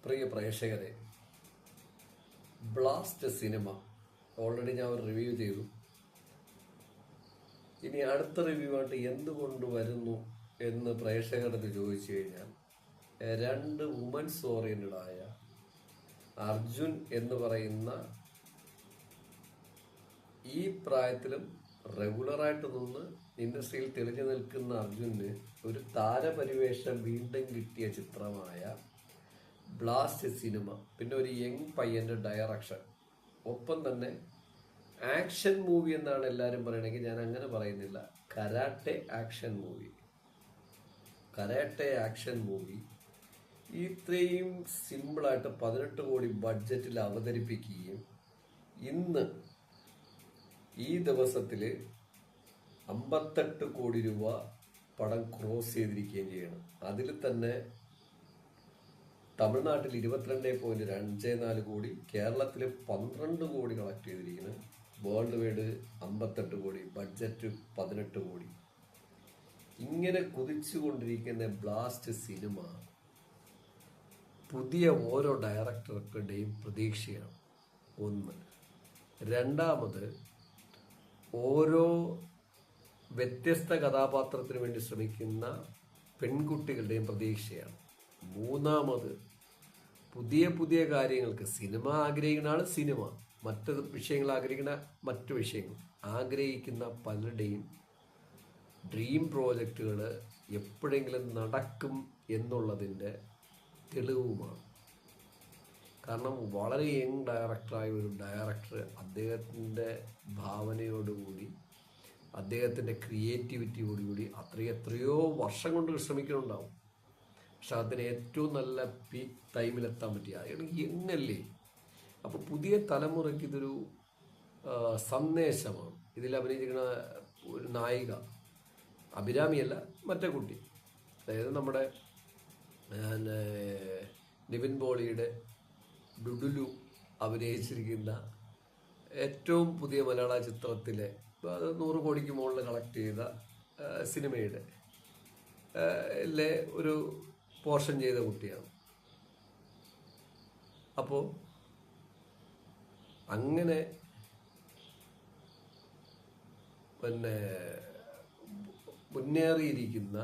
പ്രിയ പ്രേക്ഷകരെ, blast cinema already ഞാൻ ഒരു റിവ്യൂ ചെയ്തു. ഇനി അടുത്ത റിവ്യൂ ആയിട്ട് എന്തുകൊണ്ട് വരുന്നു എന്ന് പ്രേക്ഷകർക്ക് ചോദിച്ചു കഴിഞ്ഞാൽ, രണ്ട് വുമൻസ് ഓറിയന്റഡ് അർജുൻ എന്ന് പറയുന്ന ഈ പ്രായത്തിലും റെഗുലറായിട്ട് നിന്ന് ഇൻഡസ്ട്രിയിൽ തെളിഞ്ഞു നിൽക്കുന്ന അർജുന് ഒരു താരപരിവേഷം വീണ്ടും കിട്ടിയ ചിത്രമായ ബ്ലാസ്റ്റ് സിനിമ, പിന്നെ ഒരു യങ് പയ്യന്റെ ഡയറക്ഷൻ, ഒപ്പം തന്നെ ആക്ഷൻ മൂവി എന്നാണ് എല്ലാവരും പറയണമെങ്കിൽ ഞാൻ അങ്ങനെ പറയുന്നില്ല, കരാട്ടെ ആക്ഷൻ മൂവി ഇത്രയും സിമ്പിളായിട്ട് 18 കോടി ബഡ്ജറ്റിൽ അവതരിപ്പിക്കുകയും ഇന്ന് ഈ ദിവസത്തിൽ 58 കോടി രൂപ പടം ക്രോസ് ചെയ്തിരിക്കുകയും ചെയ്യണം. അതിൽ തന്നെ തമിഴ്നാട്ടിൽ 22.54 കോടി, കേരളത്തിൽ 12 കോടി കളക്ട് ചെയ്തിരിക്കുന്നത്, വേൾഡ് വൈഡ് 58 കോടി, ബഡ്ജറ്റ് 18 കോടി. ഇങ്ങനെ കുതിച്ചുകൊണ്ടിരിക്കുന്ന ബ്ലാസ്റ്റ് സിനിമ പുതിയ ഓരോ ഡയറക്ടറുടെയും പ്രതീക്ഷയാണ്. ഒന്ന്. രണ്ടാമത്, ഓരോ വ്യത്യസ്ത കഥാപാത്രത്തിന് വേണ്ടി ശ്രമിക്കുന്ന പെൺകുട്ടികളുടെയും പ്രതീക്ഷയാണ്. മൂന്നാമത്, പുതിയ പുതിയ കാര്യങ്ങൾക്ക് സിനിമ ആഗ്രഹിക്കുന്ന ആൾ സിനിമ, മറ്റ് വിഷയങ്ങൾ ആഗ്രഹിക്കുന്ന മറ്റു വിഷയങ്ങൾ ആഗ്രഹിക്കുന്ന പലരുടെയും ഡ്രീം പ്രോജക്റ്റുകൾ എപ്പോഴെങ്കിലും നടക്കും എന്നുള്ളതിൻ്റെ തെളിവുമാണ്. കാരണം വളരെ യങ് ഡയറക്ടറായ ഒരു ഡയറക്ടർ അദ്ദേഹത്തിൻ്റെ ഭാവനയോടുകൂടി, അദ്ദേഹത്തിൻ്റെ ക്രിയേറ്റിവിറ്റിയോടുകൂടി എത്രയോ വർഷം കൊണ്ട് ശ്രമിക്കുന്നുണ്ടാവും. പക്ഷെ അതിന് ഏറ്റവും നല്ല പീക്ക് ടൈമിലെത്താൻ പറ്റിയ അയാൾ യങ്ങല്ലേ. അപ്പോൾ പുതിയ തലമുറയ്ക്ക് ഇതൊരു സന്ദേശമാണ്. ഇതിൽ അഭിനയിച്ചിരിക്കുന്ന ഒരു നായിക അഭിരാമിയല്ല, മറ്റേ കുട്ടി, അതായത് നമ്മുടെ നിവിൻ പോളിയുടെ ഡുഡുലു അഭിനയിച്ചിരിക്കുന്ന ഏറ്റവും പുതിയ മലയാള ചിത്രത്തിലെ 100 കോടിക്ക് മുകളിൽ കളക്ട് ചെയ്ത സിനിമയുടെ ഒരു പോർഷൻ ചെയ്ത കുട്ടിയാണ്. അപ്പോൾ അങ്ങനെ മുന്നേറിയിരിക്കുന്ന,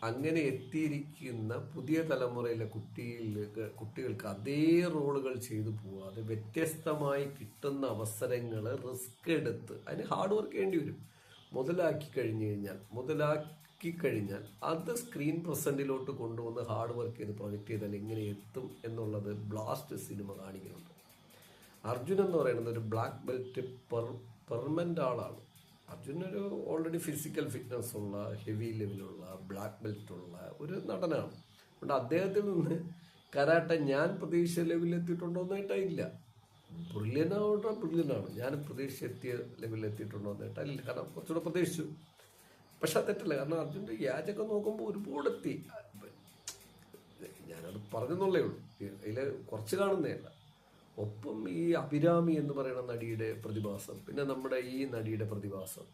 അങ്ങനെ എത്തിയിരിക്കുന്ന പുതിയ തലമുറയിലെ കുട്ടികൾക്ക് അതേ റോളുകൾ ചെയ്തു പോവാതെ വ്യത്യസ്തമായി കിട്ടുന്ന അവസരങ്ങൾ റിസ്ക് എടുത്ത് അതിന് ഹാർഡ് വർക്ക് ചെയ്യേണ്ടി വരും. മുതലാക്കി കഴിഞ്ഞാൽ അത് സ്ക്രീൻ പ്രസന്റിലോട്ട് കൊണ്ടുവന്ന് ഹാർഡ് വർക്ക് ചെയ്ത് പ്രൊജക്റ്റ് ചെയ്താൽ എങ്ങനെ എത്തും എന്നുള്ളത് ബ്ലാസ്റ്റ് സിനിമ കാണിക്കുന്നുണ്ട്. അർജുൻ എന്ന് പറയുന്നത് ഒരു ബ്ലാക്ക് ബെൽറ്റ് പെർമനന്റ് ആളാണ്. അർജുനൊരു ഓൾറെഡി ഫിസിക്കൽ ഫിറ്റ്നസ് ഉള്ള, ഹെവി ലെവലുള്ള, ബ്ലാക്ക് ബെൽറ്റ് ഉള്ള ഒരു നടനാണ്. അതുകൊണ്ട് അദ്ദേഹത്തിൽ നിന്ന് കരാട്ടെ ഞാൻ പ്രതീക്ഷ ലെവലിലെത്തിയിട്ടുണ്ടോന്നായിട്ടില്ല. ബ്രില്യനാണ്. ഞാൻ പ്രതീക്ഷ എത്തിയ ലെവലിലെത്തിയിട്ടുണ്ടോന്നായിട്ടില്ല. കാരണം കുറച്ചുകൂടെ പ്രതീക്ഷിച്ചു. പക്ഷെ അത് തെറ്റല്ല. കാരണം അർജുൻ്റെ യാചൊക്കെ നോക്കുമ്പോൾ ഒരുപാട് എത്തി. ഞാനത് പറഞ്ഞെന്നുള്ളേ ഉള്ളൂ, അതിൽ കുറച്ച് കാണുന്നതല്ല. ഒപ്പം ഈ അഭിരാമി എന്ന് പറയുന്ന നടിയുടെ പ്രതിഭാസം, പിന്നെ നമ്മുടെ ഈ നടിയുടെ പ്രതിഭാസം,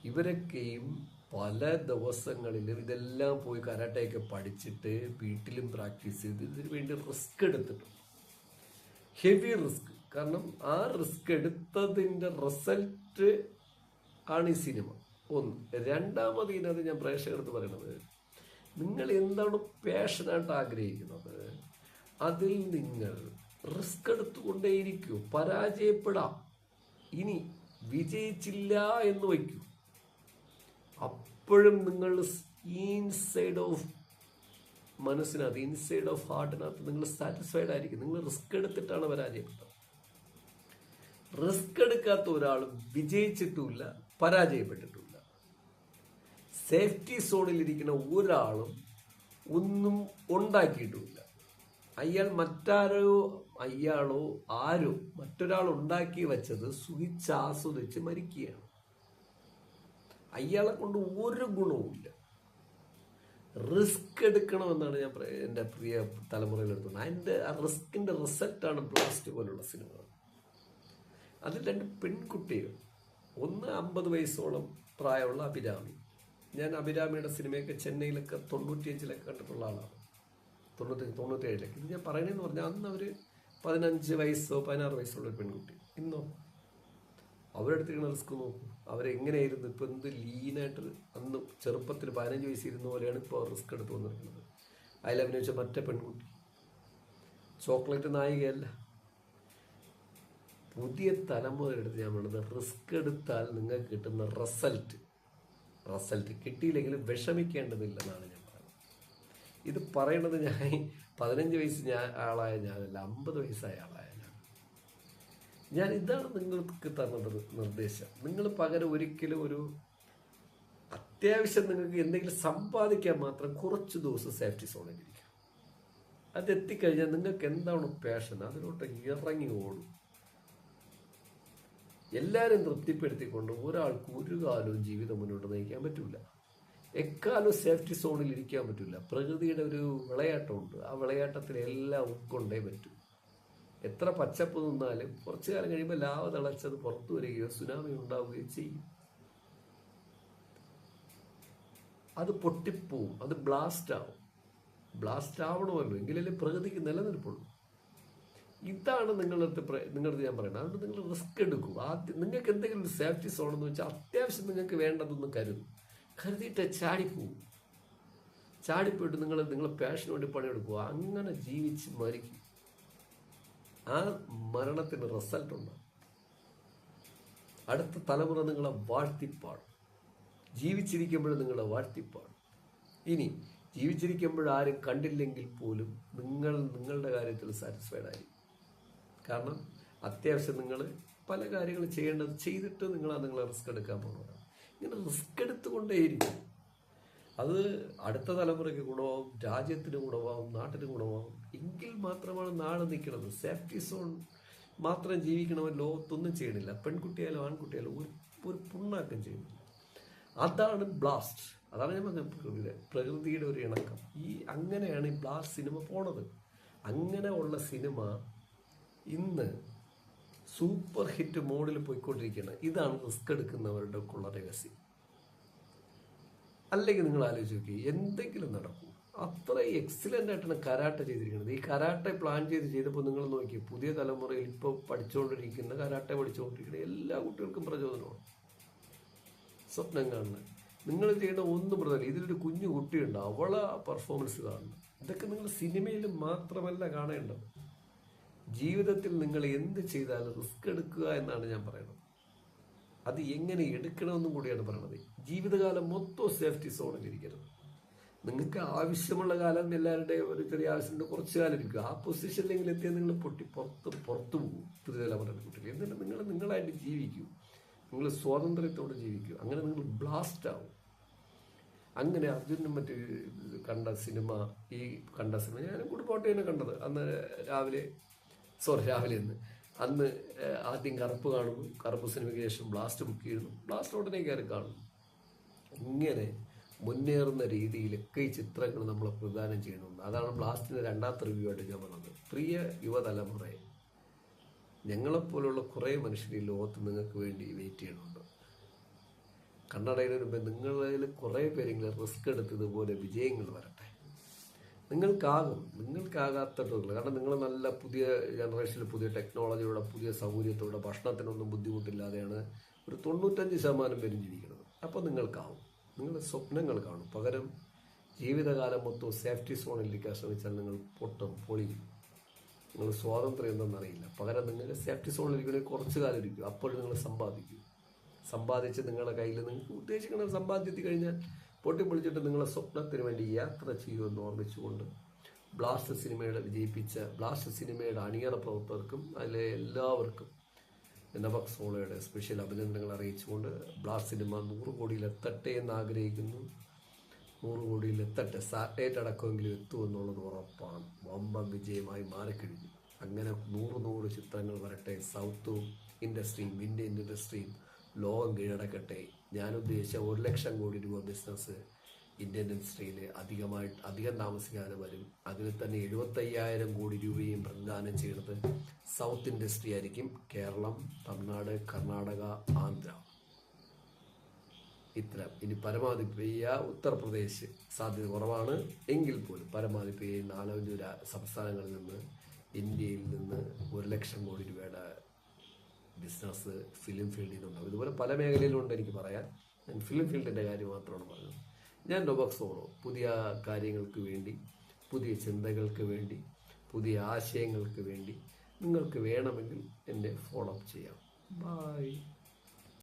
ഇവരൊക്കെയും പല ദിവസങ്ങളിലും ഇതെല്ലാം പോയി കരാട്ടയൊക്കെ പഠിച്ചിട്ട് വീട്ടിലും പ്രാക്ടീസ് ചെയ്ത് ഇതിനു വേണ്ടി റിസ്ക് എടുത്തിട്ടുണ്ട്. Heavy risk. കാരണം ആ റിസ്ക് എടുത്തതിൻ്റെ റിസൾട്ട് ആണ് ഈ സിനിമ. ഒന്ന്. രണ്ടാമത് ഇതിനകത്ത് ഞാൻ പ്രേക്ഷകർക്ക് പറയുന്നത്, നിങ്ങൾ എന്താണ് പാഷനായിട്ട് ആഗ്രഹിക്കുന്നത് അതിൽ നിങ്ങൾ റിസ്ക് എടുത്തുകൊണ്ടേയിരിക്കൂ. പരാജയപ്പെടാം, ഇനി വിജയിച്ചില്ല എന്ന് വയ്ക്കൂ, അപ്പോഴും നിങ്ങൾ ഇൻസൈഡ് ഓഫ് മനസ്സിനകത്ത്, ഇൻസൈഡ് ഓഫ് ഹാർട്ടിനകത്ത് നിങ്ങൾ സാറ്റിസ്ഫൈഡ് ആയിരിക്കും. നിങ്ങൾ റിസ്ക് എടുത്തിട്ടാണ് പരാജയപ്പെട്ടത്. റിസ്ക് എടുക്കാത്ത ഒരാളും വിജയിച്ചിട്ടുമില്ല, പരാജയപ്പെട്ടിട്ടുമില്ല. സേഫ്റ്റി സോണിലിരിക്കുന്ന ഒരാളും ഒന്നും ഉണ്ടാക്കിയിട്ടുമില്ല. അയാളോ ആരോ മറ്റൊരാൾ ഉണ്ടാക്കി വെച്ചത് സുഖിച്ചാസ്വദിച്ച് മരിക്കുകയാണ്. അയാളെ കൊണ്ട് ഒരു ഗുണവുമില്ല. റിസ്ക് എടുക്കണമെന്നാണ് ഞാൻ എൻ്റെ പ്രിയ തലമുറയിൽ എടുക്കുന്നത്. അതിൻ്റെ ആ റിസ്കിൻ്റെ റിസൾട്ടാണ് ബ്ലാസ്റ്റ് പോലുള്ള സിനിമകൾ. അതിൽ 2 പെൺകുട്ടികൾ, ഒന്ന് 50 വയസ്സോളം പ്രായമുള്ള അഭിരാമി. ഞാൻ അഭിരാമിയുടെ സിനിമയൊക്കെ ചെന്നൈയിലൊക്കെ 95 കണ്ടിട്ടുള്ള ആളാണ്. 97 ഇത് ഞാൻ പറയണതെന്ന് പറഞ്ഞാൽ അന്ന് അവർ 15 വയസ്സോ 16 വയസ്സുള്ള ഒരു പെൺകുട്ടി. ഇന്നോ അവരെടുത്തിരിക്കുന്ന റിസ്ക് നോക്കും. അവരെങ്ങനെയായിരുന്നു ഇപ്പോൾ എന്ത് ലീനായിട്ട് അന്ന് ചെറുപ്പത്തിൽ 15 വയസ്സിരുന്ന പോലെയാണ് ഇപ്പോൾ റിസ്ക് എടുത്ത് വന്നിരിക്കുന്നത്. അതിലഭിനയിച്ച മറ്റേ പെൺകുട്ടി ചോക്ലേറ്റ് നായികയല്ല. പുതിയ തലമുറയെടുത്ത് ഞാൻ പറയുന്നത് റിസ്ക് എടുത്താൽ നിങ്ങൾക്ക് കിട്ടുന്ന റിസൾട്ട് കിട്ടിയില്ലെങ്കിലും വിഷമിക്കേണ്ടതില്ലെന്നാണ് ഞാൻ പറയുന്നത്. ഇത് പറയണത് ഞാൻ 15 വയസ്സ് ആളായ ഞാനല്ല, 50 വയസ്സായ ആളായ ഞാൻ ഇതാണ് നിങ്ങൾക്ക് തന്നത് നിർദ്ദേശം. നിങ്ങൾ പകരം ഒരിക്കലും ഒരു അത്യാവശ്യം നിങ്ങൾക്ക് എന്തെങ്കിലും സമ്പാദിക്കാൻ മാത്രം കുറച്ച് ദിവസം സേഫ്റ്റി സോണിലിരിക്കും. അതെത്തിക്കഴിഞ്ഞാൽ നിങ്ങൾക്ക് എന്താണ് പാഷൻ അതിലോട്ട് ഇറങ്ങി ഓടും. എല്ലാവരും തൃപ്തിപ്പെടുത്തിക്കൊണ്ട് ഒരാൾക്ക് ഒരു കാലവും ജീവിതം മുന്നോട്ട് നയിക്കാൻ പറ്റില്ല. എക്കാലവും സേഫ്റ്റി സോണിൽ ഇരിക്കാൻ പറ്റില്ല. പ്രകൃതിയുടെ ഒരു വിളയാട്ടമുണ്ട്. ആ വിളയാട്ടത്തിൽ എല്ലാം ഉൾക്കൊണ്ടേ പറ്റും. എത്ര പച്ചപ്പ് നിന്നാലും കുറച്ചു കാലം കഴിയുമ്പോൾ ലാവ തിളച്ചത് പുറത്തു വരികയോ സുനാമി ഉണ്ടാവുകയോ ചെയ്യും. അത് പൊട്ടിപ്പോവും, അത് ബ്ലാസ്റ്റ് ആവണമല്ലോ, എങ്കിലല്ലേ പ്രകൃതിക്ക് നിലനിൽപ്പുള്ളൂ. ഇതാണ് നിങ്ങളടുത്ത് ഞാൻ പറയുന്നത്. അതുകൊണ്ട് നിങ്ങൾ റിസ്ക് എടുക്കും. ആദ്യം നിങ്ങൾക്ക് എന്തെങ്കിലും ഒരു സേഫ്റ്റി സോൺ എന്ന് വെച്ചാൽ അത്യാവശ്യം നിങ്ങൾക്ക് വേണ്ടതൊന്നും കരുതിയിട്ട് ചാടിപ്പോയിട്ട് നിങ്ങളെ പാഷന് വേണ്ടി പണിയെടുക്കുക. അങ്ങനെ ജീവിച്ച് മരിക്കും. ആ മരണത്തിന് റിസൾട്ട് ഉണ്ടാകും. അടുത്ത തലമുറ നിങ്ങളെ വാഴ്ത്തിപ്പാടും. ജീവിച്ചിരിക്കുമ്പോഴും നിങ്ങളെ വാഴ്ത്തിപ്പാടും. ഇനി ജീവിച്ചിരിക്കുമ്പോൾ ആരും കണ്ടില്ലെങ്കിൽ പോലും നിങ്ങളുടെ കാര്യത്തിൽ സാറ്റിസ്ഫൈഡ് ആയിരിക്കും. കാരണം അത്യാവശ്യം നിങ്ങൾ പല കാര്യങ്ങൾ ചെയ്തിട്ട് നിങ്ങളെ റിസ്ക് എടുക്കാൻ പോകുന്നതാണ്. ഇങ്ങനെ റിസ്ക് എടുത്തുകൊണ്ടേയിരിക്കും. അത് അടുത്ത തലമുറയ്ക്ക് ഗുണമാവും, രാജ്യത്തിന് ഗുണമാവും, നാട്ടിന് ഗുണമാവും. എങ്കിൽ മാത്രമാണ് നാട് നിൽക്കുന്നത്. സേഫ്റ്റി സോൺ മാത്രം ജീവിക്കണമെന്ന് ലോകത്തൊന്നും ചെയ്യണില്ല. പെൺകുട്ടിയായാലും ആൺകുട്ടിയായാലും ഒരു പുണ്ണാക്കം ചെയ്യുന്നില്ല. അതാണ് ബ്ലാസ്റ്റ്. അതാണ് ഞാൻ പറഞ്ഞത് പ്രകൃതിയുടെ ഒരു ഇണക്കം. അങ്ങനെയാണ് ഈ ബ്ലാസ്റ്റ് സിനിമ പോണത്. അങ്ങനെ ഉള്ള സിനിമ ഇന്ന് സൂപ്പർ ഹിറ്റ് മോഡിൽ പോയിക്കൊണ്ടിരിക്കുകയാണ്. ഇതാണ് റിസ്ക് എടുക്കുന്നവരുടെ ഉള്ള രഹസ്യം. അല്ലെങ്കിൽ നിങ്ങൾ ആലോചിച്ച് നോക്കി, എന്തെങ്കിലും നടക്കും. അത്ര എക്സലൻ്റ് ആയിട്ടാണ് കരാട്ടെ ചെയ്തിരിക്കുന്നത്. ഈ കരാട്ടെ പ്ലാൻ ചെയ്തപ്പോൾ നിങ്ങൾ നോക്കി, പുതിയ തലമുറയിൽ ഇപ്പോൾ കരാട്ടെ പഠിച്ചുകൊണ്ടിരിക്കുന്ന എല്ലാ കുട്ടികൾക്കും പ്രചോദനമാണ്. സ്വപ്നം കാണുന്നത് നിങ്ങൾ ചെയ്യുന്ന ഒന്നും പ്രധാനം. ഇതിലൊരു കുഞ്ഞു കുട്ടിയുണ്ട്, അവളെ പെർഫോമൻസ് കാണണം. ഇതൊക്കെ നിങ്ങൾ സിനിമയിൽ മാത്രമല്ല കാണേണ്ടത്. ജീവിതത്തിൽ നിങ്ങൾ എന്ത് ചെയ്താലും റിസ്ക് എടുക്കുക എന്നാണ് ഞാൻ പറയുന്നത്. അത് എങ്ങനെ എടുക്കണമെന്നും കൂടിയാണ് പറയുന്നത്. ജീവിതകാലം മൊത്തം സേഫ്റ്റി സോണിലിരിക്കരുത്. നിങ്ങൾക്ക് ആവശ്യമുള്ള കാലം എല്ലാവരുടെയും ഒരു ചെറിയ ആവശ്യമുണ്ട്, കുറച്ച് കാലം ഇരിക്കുക. ആ പൊസിഷനിലെങ്കിലും എത്തിയാൽ നിങ്ങൾ പുറത്തു പോകും. പുതിയ തലമുറയുടെ കുട്ടികൾ എന്നിട്ട് നിങ്ങൾ നിങ്ങളായിട്ട് ജീവിക്കൂ. നിങ്ങൾ സ്വാതന്ത്ര്യത്തോടെ ജീവിക്കൂ. അങ്ങനെ നിങ്ങൾ ബ്ലാസ്റ്റ് ആവും. അങ്ങനെ അർജുനും മറ്റ് കണ്ട സിനിമ ഞാനും കുടുംബമായിട്ട് തന്നെ കണ്ടത്. അന്ന് രാവിലെ അന്ന് ആദ്യം കറുപ്പ് കാണുന്നു. കറുപ്പ് സിനിമയ്ക്ക് ശേഷം ബ്ലാസ്റ്റ് ബുക്ക് ചെയ്യുന്നു. ബ്ലാസ്റ്റ് ഉടനെ കയറി കാണുന്നു. ഇങ്ങനെ മുന്നേറുന്ന രീതിയിലൊക്കെ ഈ ചിത്രങ്ങൾ നമ്മൾ പ്രദാനം ചെയ്യണമെന്ന്. അതാണ് ബ്ലാസ്റ്റിൻ്റെ രണ്ടാമത്തെ റിവ്യൂ ആയിട്ട് ഞാൻ പറഞ്ഞത്. പ്രിയ യുവതലമുറയെ, ഞങ്ങളെപ്പോലുള്ള കുറേ മനുഷ്യർ ഈ ലോകത്ത് നിങ്ങൾക്ക് വേണ്ടി വെയിറ്റ് ചെയ്യണമുണ്ട്. കണ്ണടയുടെ മുമ്പേ നിങ്ങളിൽ കുറേ പേരെങ്കിലും റിസ്ക് എടുത്ത് ഇതുപോലെ വിജയങ്ങൾ വരട്ടെ. നിങ്ങൾക്കാകാത്തതുള്ള, കാരണം നിങ്ങൾ നല്ല പുതിയ ജനറേഷനിൽ പുതിയ ടെക്നോളജിയോടെ പുതിയ സൗകര്യത്തോടെ ഭക്ഷണത്തിനൊന്നും ബുദ്ധിമുട്ടില്ലാതെയാണ് ഒരു 95% പേരും ജീവിക്കുന്നത്. അപ്പോൾ നിങ്ങൾക്കാവും, നിങ്ങളുടെ സ്വപ്നങ്ങൾ കാണും. പകരം ജീവിതകാലം മൊത്തം സേഫ്റ്റി സോണിലിരിക്കാൻ ശ്രമിച്ചാൽ നിങ്ങൾ പൊളിയും. നിങ്ങൾ സ്വാതന്ത്ര്യം എന്തെന്നറിയില്ല. പകരം നിങ്ങൾ സേഫ്റ്റി സോണിലിരിക്കണമെങ്കിൽ കുറച്ച് കാലം ഇരിക്കും. അപ്പോൾ നിങ്ങൾ സമ്പാദിച്ച് നിങ്ങളുടെ കയ്യിൽ നിങ്ങൾക്ക് ഉദ്ദേശിക്കുന്ന സമ്പാദ്യത്തിൽ കഴിഞ്ഞാൽ പൊട്ടിപ്പൊളിച്ചിട്ട് നിങ്ങളെ സ്വപ്നത്തിന് വേണ്ടി യാത്ര ചെയ്യുമെന്ന് ഓർമ്മിച്ചുകൊണ്ട് ബ്ലാസ്റ്റ് സിനിമയുടെ അണിയറ പ്രവർത്തകർക്കും അതിലെ എല്ലാവർക്കും നവക് സോളയുടെ സ്പെഷ്യൽ അഭിനന്ദനങ്ങൾ അറിയിച്ചുകൊണ്ട് ബ്ലാസ്റ്റ് സിനിമ 100 കോടിയിലെത്തട്ടെ എന്ന് ആഗ്രഹിക്കുന്നു. 100 കോടിയിലെത്തട്ടെ. സാറ്റലൈറ്റ് അടക്കമെങ്കിലും എത്തുമെന്നുള്ളത് ഉറപ്പാണ്. വമ്പൻ വിജയമായി മാറിക്കഴിഞ്ഞു. അങ്ങനെ 100 ചിത്രങ്ങൾ വരട്ടെ. സൗത്ത് ഇൻഡസ്ട്രിയും ഇന്ത്യൻ ഇൻഡസ്ട്രിയും ലോകം കീഴടക്കട്ടെ. ഞാൻ ഉദ്ദേശിച്ച 1 ലക്ഷം കോടി രൂപ ബിസിനസ് ഇന്ത്യൻ ഇൻഡസ്ട്രിയിൽ അധികം താമസിക്കാതെ വരും. അതിൽ തന്നെ 75,000 കോടി രൂപയും പ്രദാനം ചെയ്യുന്നത് സൗത്ത് ഇൻഡസ്ട്രി ആയിരിക്കും. കേരളം, തമിഴ്നാട്, കർണാടക, ആന്ധ്ര ഇത്തരം ഇനി പരമാവധി പെയ്യുക ഉത്തർപ്രദേശ് സാധ്യത കുറവാണ് എങ്കിൽ പോലും പരമാവധി പെയ്യുന്ന 4-5 സംസ്ഥാനങ്ങളിൽ നിന്ന് ഇന്ത്യയിൽ നിന്ന് 1,00,000 കോടി രൂപയുടെ ബിസിനസ് ഫിലിം ഫീൽഡിൽ നിന്നുണ്ടാകും. ഇതുപോലെ പല മേഖലയിലുണ്ട് എനിക്ക് പറയാൻ. ഞാൻ ഫിലിം ഫീൽഡിൻ്റെ കാര്യം മാത്രമാണ് പറഞ്ഞത്. ഞാൻ റോബോക്സ് സോളോ പുതിയ കാര്യങ്ങൾക്ക് വേണ്ടി, പുതിയ ചിന്തകൾക്ക് വേണ്ടി, പുതിയ ആശയങ്ങൾക്ക് വേണ്ടി നിങ്ങൾക്ക് വേണമെങ്കിൽ എന്നെ ഫോളോ അപ്പ് ചെയ്യാം. ബൈ.